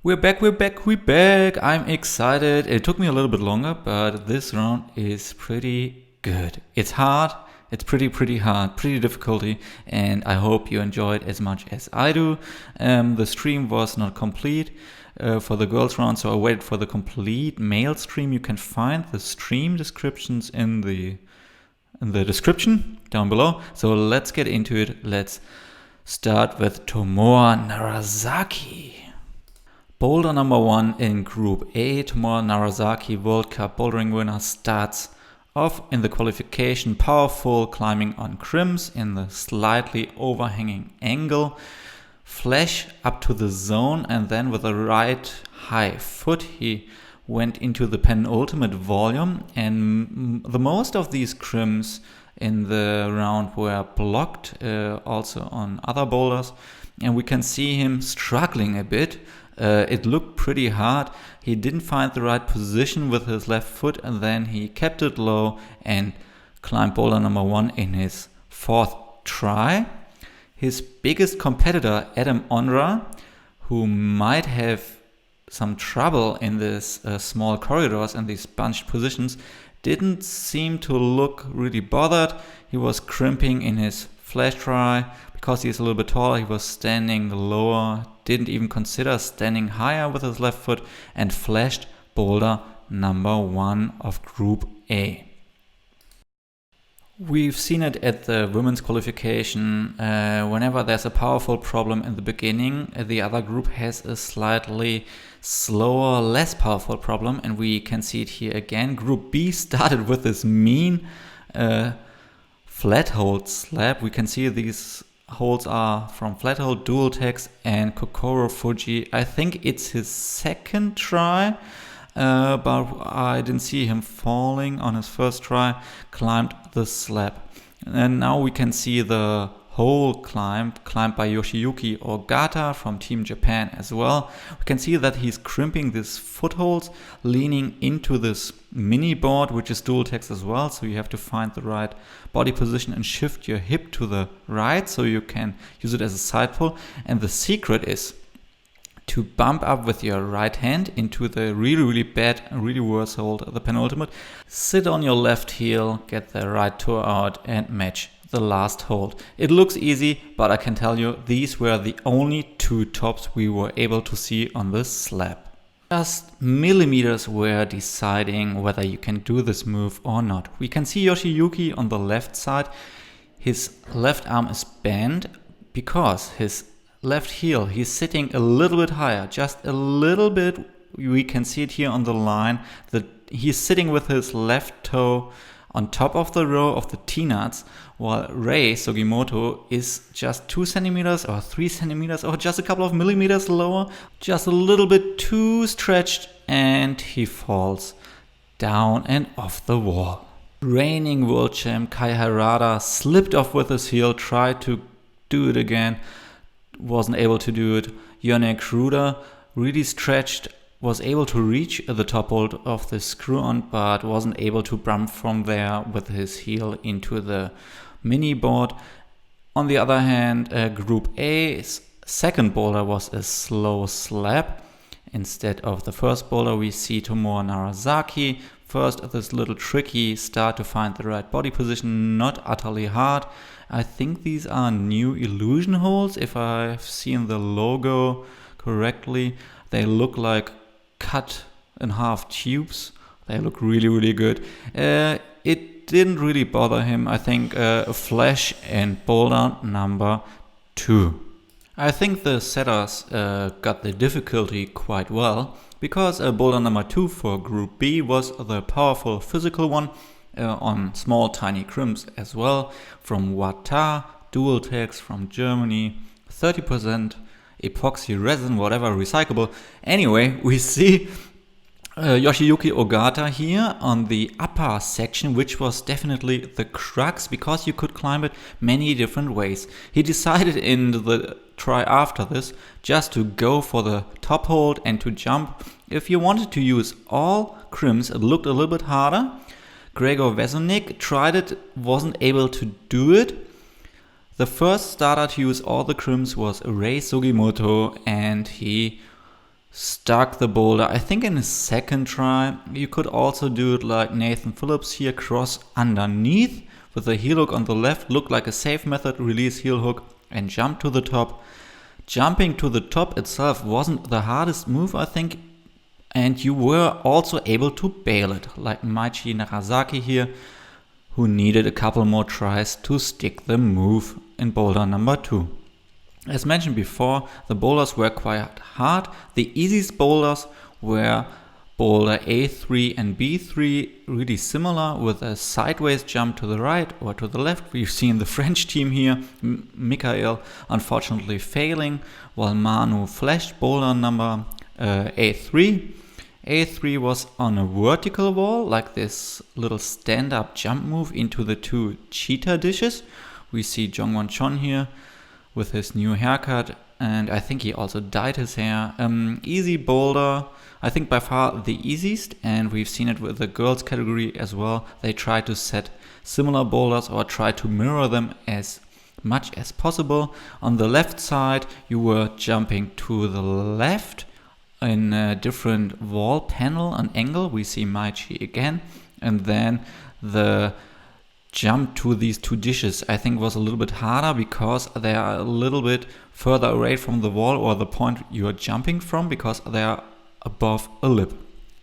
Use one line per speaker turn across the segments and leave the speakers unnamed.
We're back. I'm excited. It took me a little bit longer, but this round is pretty good. It's hard. It's pretty hard, pretty difficulty, and I hope you enjoy it as much as I do. The stream was not complete for the girls round, so I waited for the complete male stream. You can find the stream descriptions in the description down below. So let's get into it. Let's start with Tomoa Narasaki. Boulder number 1 in Group A, Tomoa Narasaki World Cup bouldering winner, starts off in the qualification powerful, climbing on crims in the slightly overhanging angle, flash up to the zone, and then with a right high foot he went into the penultimate volume, and the most of these crims in the round were blocked also on other boulders, and we can see him struggling a bit. It looked pretty hard. He didn't find the right position with his left foot, and then he kept it low and climbed boulder number 1 in his 4th try. His biggest competitor, Adam Ondra, who might have some trouble in this small corridors and these bunched positions, didn't seem to look really bothered. He was crimping in his flash try. Because he's a little bit taller, he was standing lower, didn't even consider standing higher with his left foot, and flashed boulder number 1 of Group A. We've seen it at the women's qualification. Whenever there's a powerful problem in the beginning, the other group has a slightly slower, less powerful problem, and we can see it here again. Group B started with this mean flat hold slab. We can see these holds are from flat hold, dual text, and Kokoro Fujii. I think it's his 2nd try, but I didn't see him falling on his 1st try. Climbed the slab, and now we can see the whole climbed by Yoshiyuki Ogata from Team Japan as well. We can see that he's crimping these footholds, leaning into this mini board, which is dual text as well. So you have to find the right body position and shift your hip to the right so you can use it as a side pull. And the secret is to bump up with your right hand into the really bad, really worse hold, the penultimate. Sit on your left heel, get the right toe out, and match the last hold. It looks easy, but I can tell you these were the only 2 tops we were able to see on this slab. Just millimeters were deciding whether you can do this move or not. We can see Yoshiyuki on the left side. His left arm is bent because his left heel, he's sitting a little bit higher, just a little bit. We can see it here on the line that he's sitting with his left toe on top of the row of the T-nuts, while Rei Sugimoto is just 2 centimeters or 3 centimeters or just a couple of millimeters lower, just a little bit too stretched, and he falls down and off the wall. Reigning world champ Kai Harada slipped off with his heel, tried to do it again, wasn't able to do it. Jernej Kruder really stretched, was able to reach the top hold of the screw-on, but wasn't able to bump from there with his heel into the mini board. On the other hand, Group A's 2nd boulder was a slow slab. Instead of the 1st boulder, we see Tomoa Narasaki. First, this little tricky start to find the right body position, not utterly hard. I think these are new illusion holds, if I've seen the logo correctly. They look like cut in half tubes. They look really good. It didn't really bother him. I think a flash and boulder number 2. I think the setters got the difficulty quite well, because boulder number 2 for Group B was the powerful physical one on small tiny crims as well, from Wata, dual text from Germany, 30% epoxy resin, whatever, recyclable. Anyway, we see Yoshiyuki Ogata here on the upper section, which was definitely the crux, because you could climb it many different ways. He decided in the try after this just to go for the top hold and to jump. If you wanted to use all crims, it looked a little bit harder. Gregor Vesonik tried it, wasn't able to do it. The first starter to use all the crims was Rei Sugimoto, and he stuck the boulder. I think in his second try, you could also do it like Nathan Phillips here, cross underneath with a heel hook on the left, looked like a safe method, release heel hook and jump to the top. Jumping to the top itself wasn't the hardest move, I think, and you were also able to bail it, like Meichi Narasaki here, who needed a couple more tries to stick the move in boulder number 2. As mentioned before, the boulders were quite hard. The easiest boulders were boulder A3 and B3, really similar, with a sideways jump to the right or to the left. We've seen the French team here, Mikhail unfortunately failing, while Manu flashed boulder number A3. A3 was on a vertical wall, like this little stand-up jump move into the 2 cheetah dishes. We see Jongwon Chon here with his new haircut, and I think he also dyed his hair. Easy boulder, I think by far the easiest, and we've seen it with the girls category as well. They try to set similar boulders or try to mirror them as much as possible. On the left side, you were jumping to the left in a different wall panel, an angle. We see Meichi again, and then the jump to these 2 dishes I think was a little bit harder because they are a little bit further away from the wall or the point you are jumping from, because they are above a lip.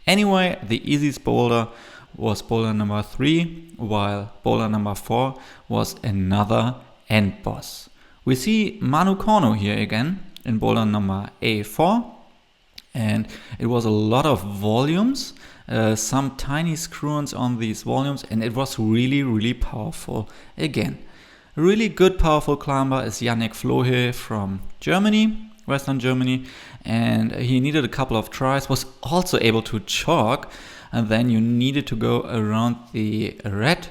Anyway, the easiest boulder was boulder number 3, while boulder number 4 was another end boss. We see Manu Cornu here again in boulder number A4, and it was a lot of volumes, some tiny screw-ons on these volumes, and it was really powerful again. A really good powerful climber is Yannick Flohé from Germany, Western Germany, and he needed a couple of tries, was also able to chalk, and then you needed to go around the red.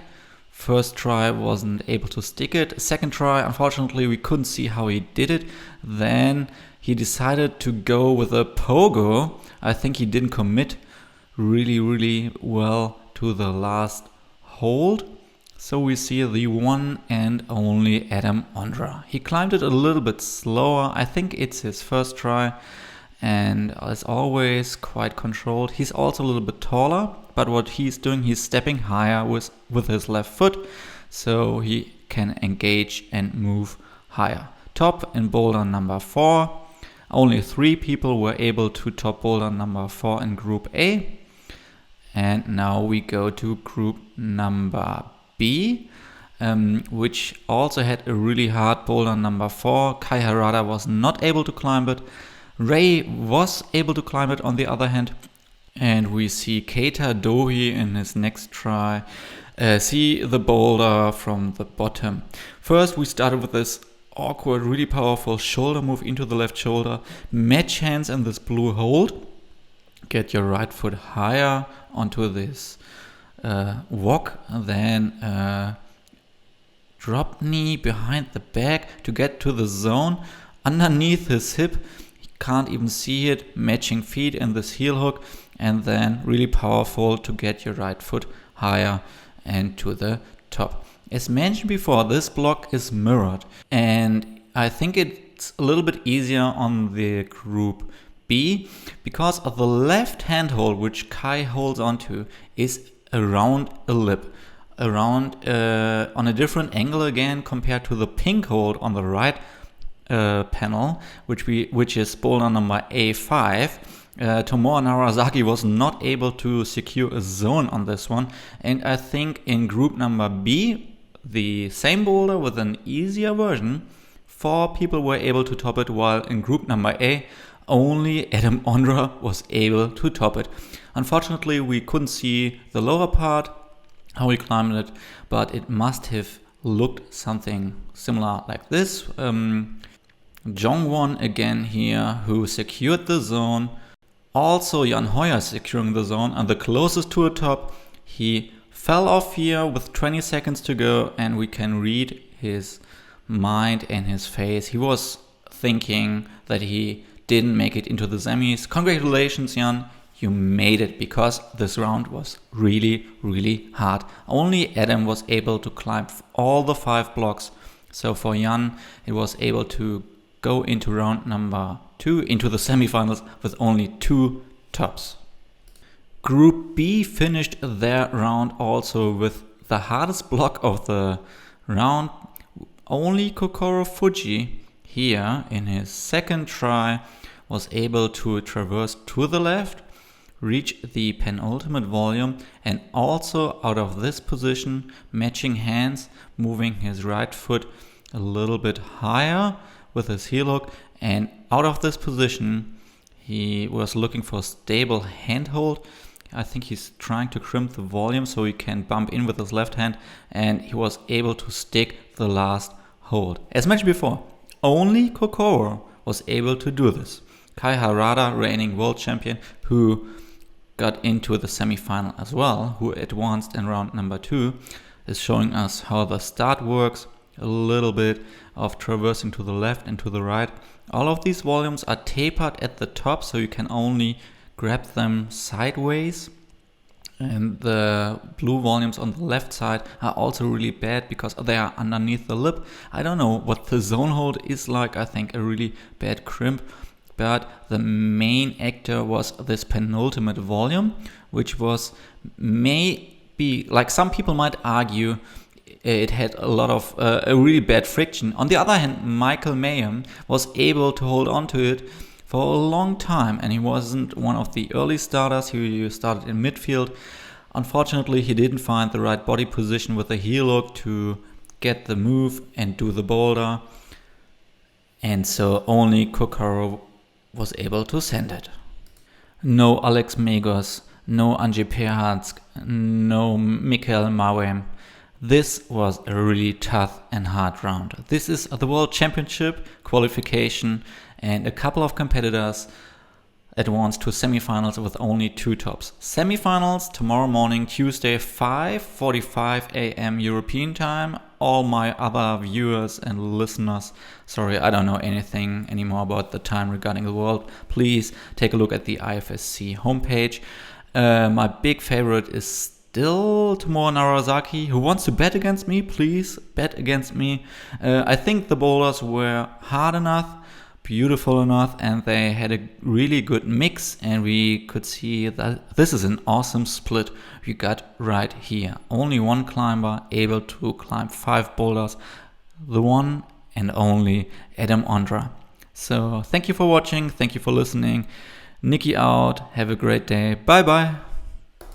First try wasn't able to stick it. Second try, unfortunately, we couldn't see how he did it. Then he decided to go with a pogo. I think he didn't commit really well to the last hold. So we see the one and only Adam Ondra. He climbed it a little bit slower. I think it's his first try, and as always, quite controlled. He's also a little bit taller, but what he's doing, he's stepping higher with his left foot, so he can engage and move higher. Top in boulder number 4. Only 3 people were able to top boulder number 4 in group A. And now we go to group number B, which also had a really hard boulder number 4. Kai Harada was not able to climb it. Rei was able to climb it on the other hand. And we see Keita Dohi in his next try see the boulder from the bottom. First we started with this awkward, really powerful shoulder move into the left shoulder. Match hands in this blue hold. Get your right foot higher onto this walk, then drop knee behind the back to get to the zone underneath his hip. He can't even see it. Matching feet in this heel hook, and then really powerful to get your right foot higher and to the top. As mentioned before, this block is mirrored, and I think it's a little bit easier on the group B, because of the left hand hold which Kai holds onto is around a lip, around on a different angle again compared to the pink hold on the right panel, which is boulder number A5. Tomoa Narasaki was not able to secure a zone on this one, and I think in group number B, the same boulder with an easier version, 4 people were able to top it, while in group number A, only Adam Ondra was able to top it. Unfortunately, we couldn't see the lower part, how he climbed it, but it must have looked something similar like this. Jongwon again here, who secured the zone. Also Jan Hojer securing the zone, and the closest to a top. He fell off here with 20 seconds to go, and we can read his mind and his face. He was thinking that he didn't make it into the semis. Congratulations, Jan, you made it, because this round was really hard. Only Adam was able to climb all the 5 blocks. So for Jan, it was able to go into round number 2 into the semifinals with only 2 tops. Group B finished their round also with the hardest block of the round. Only Kokoro Fujii here in his second try was able to traverse to the left, reach the penultimate volume, and also out of this position, matching hands, moving his right foot a little bit higher with his heel hook, and out of this position he was looking for a stable handhold. I think he's trying to crimp the volume so he can bump in with his left hand, and he was able to stick the last hold. As mentioned before, only Kokoro was able to do this. Kai Harada, reigning world champion, who got into the semi-final as well, who advanced in round number 2, is showing us how the start works, a little bit of traversing to the left and to the right. All of these volumes are tapered at the top, so you can only grab them sideways. And the blue volumes on the left side are also really bad because they are underneath the lip. I don't know what the zone hold is like. I think a really bad crimp. But the main actor was this penultimate volume, which was maybe, like some people might argue, it had a lot of a really bad friction. On the other hand, Michael Mayhem was able to hold on to it for a long time, and he wasn't one of the early starters. He started in midfield. Unfortunately, he didn't find the right body position with the heel hook to get the move and do the boulder, and so only Kokoro was able to send it. No Alex Megos, no Anže Perhansk, no Mikael Mawem. This was a really tough and hard round. This is the World Championship qualification, and a couple of competitors advanced to semifinals with only 2 tops. Semifinals tomorrow morning, Tuesday, 5:45 a.m. European time. All my other viewers and listeners, sorry, I don't know anything anymore about the time regarding the world. Please take a look at the IFSC homepage. My big favorite is still Tomoa Narasaki. Who wants to bet against me? Please bet against me. I think the boulders were hard enough, beautiful enough, and they had a really good mix, and we could see that this is an awesome split we got right here. Only one climber able to climb 5 boulders, the one and only Adam Ondra. So thank you for watching, thank you for listening. Nikki out, have a great day, bye bye.